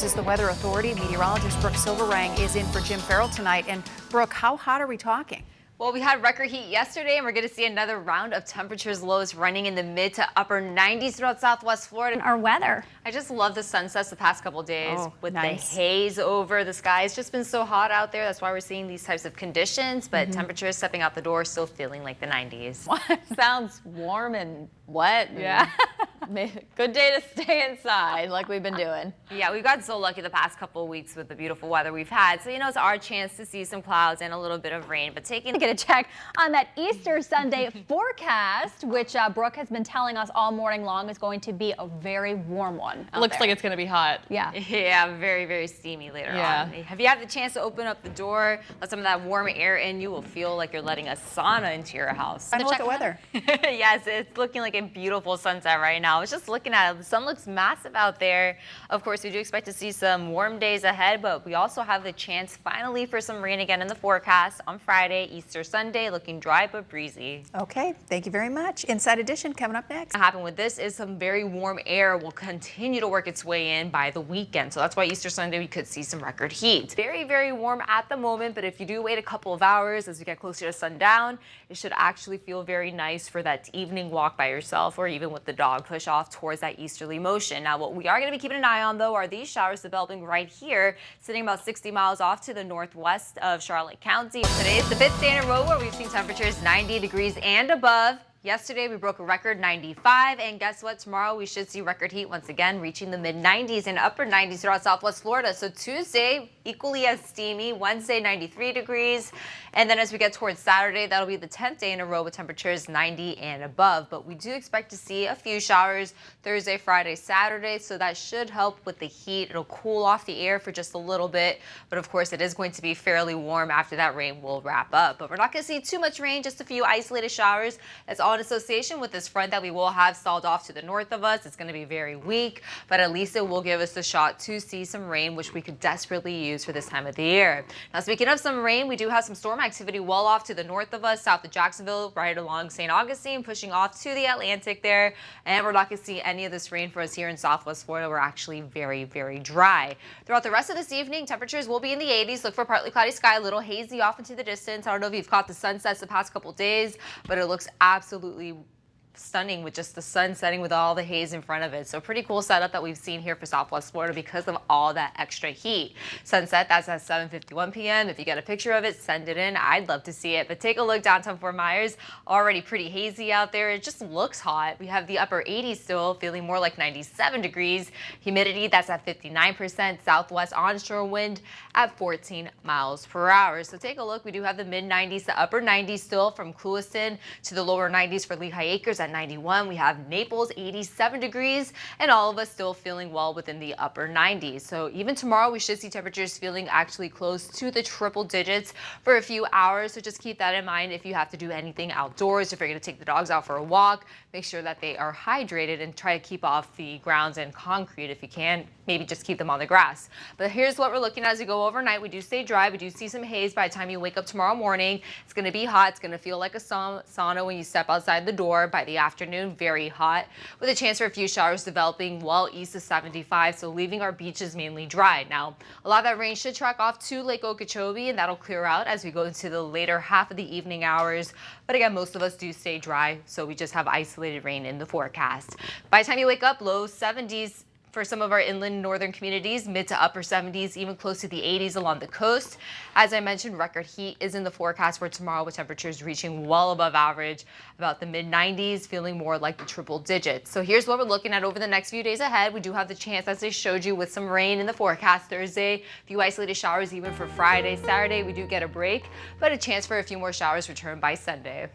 is the Weather Authority. Meteorologist Brooke is in for Jim Farrell tonight. And Brooke, how hot are we talking? Well, we had record heat yesterday, and we're going to see another round of temperatures lows running in the mid to upper 90s throughout Southwest Florida. Our weather. I just love the sunsets the past couple days with nice. the haze over the sky. It's just been so hot out there. That's why we're seeing these types of conditions, but temperatures stepping out the door still feeling like the 90s. Sounds warm and wet. Yeah. Good day to stay inside like we've been doing. Yeah, we got so lucky the past couple of weeks with the beautiful weather we've had. So, it's our chance to see some clouds and a little bit of rain, but taking Get a check on that Easter Sunday forecast, which Brooke has been telling us all morning long is going to be a very warm one. Looks like it's going to be hot. Yeah. Yeah, very, very steamy later on. Have you had the chance to open up the door, let some of that warm air in, you will feel like you're letting a sauna into your house. I know the weather. Yes, it's looking like a beautiful sunset right now. I was just looking at it. The sun looks massive out there. Of course, we do expect to see some warm days ahead, but we also have the chance finally for some rain again in the forecast on Friday, Easter Sunday, looking dry but breezy. Okay, thank you very much. Inside Edition coming up next. What happened with this is some very warm air will continue to work its way in by the weekend. So that's why Easter Sunday we could see some record heat. Very, very warm at the moment, but if you do wait a couple of hours as we get closer to sundown, it should actually feel very nice for that evening walk by yourself or even with the dog. Push off towards that easterly motion. Now, what we are going to be keeping an eye on, though, are these showers developing right here, sitting about 60 miles off to the northwest of Charlotte County. Today is the 5th day in a row where we've seen temperatures 90 degrees and above. Yesterday, we broke a record 95, and guess what? Tomorrow, we should see record heat once again, reaching the mid-90s and upper 90s throughout Southwest Florida. So Tuesday, equally as steamy. Wednesday, 93 degrees. And then as we get towards Saturday, that'll be the 10th day in a row with temperatures 90 and above. But we do expect to see a few showers Thursday, Friday, Saturday. So that should help with the heat. It'll cool off the air for just a little bit. But of course, it is going to be fairly warm after that rain will wrap up. But we're not going to see too much rain, just a few isolated showers. That's all in association with this front that we will have stalled off to the north of us. It's going to be very weak, but at least it will give us the shot to see some rain, which we could desperately use for this time of the year. Now, speaking of some rain, we do have some storm activity well off to the north of us, south of Jacksonville, right along St. Augustine, pushing off to the Atlantic there. And we're not going to see any of this rain for us here in Southwest Florida. We're actually very, very dry. Throughout the rest of this evening, temperatures will be in the 80s. Look for partly cloudy sky, a little hazy off into the distance. I don't know if you've caught the sunsets the past couple days, but it looks absolutely stunning with just the sun setting with all the haze in front of it. So pretty cool setup that we've seen here for Southwest Florida because of all that extra heat. Sunset, that's at 7:51 p.m. If you get a picture of it, send it in. I'd love to see it. But take a look downtown Fort Myers. Already pretty hazy out there. It just looks hot. We have the upper 80s still, feeling more like 97 degrees. Humidity, that's at 59%. Southwest onshore wind at 14 miles per hour. So take a look. We do have the mid-90s to upper 90s still from Clewiston to the lower 90s for Lehigh Acres at 91. We have Naples 87 degrees, and all of us still feeling well within the upper 90s. So even tomorrow we should see temperatures feeling actually close to the triple digits for a few hours. So just keep that in mind if you have to do anything outdoors. If you're going to take the dogs out for a walk, make sure that they are hydrated and try to keep off the grounds and concrete if you can. Maybe just keep them on the grass. But here's what we're looking at as we go overnight. We do stay dry. We do see some haze by the time you wake up tomorrow morning. It's going to be hot. It's going to feel like a sauna when you step outside the door. By the afternoon, very hot, with a chance for a few showers developing well east of 75, so leaving our beaches mainly dry. Now, a lot of that rain should track off to Lake Okeechobee, and that'll clear out as we go into the later half of the evening hours. But again, most of us do stay dry, so we just have isolated rain in the forecast. By the time you wake up, low 70s for some of our inland northern communities, mid to upper 70s, even close to the 80s along the coast. As I mentioned, record heat is in the forecast for tomorrow with temperatures reaching well above average, about the mid 90s, feeling more like the triple digits. So here's what we're looking at over the next few days ahead. We do have the chance, as I showed you, with some rain in the forecast Thursday, a few isolated showers even for Friday. Saturday, we do get a break, but a chance for a few more showers return by Sunday.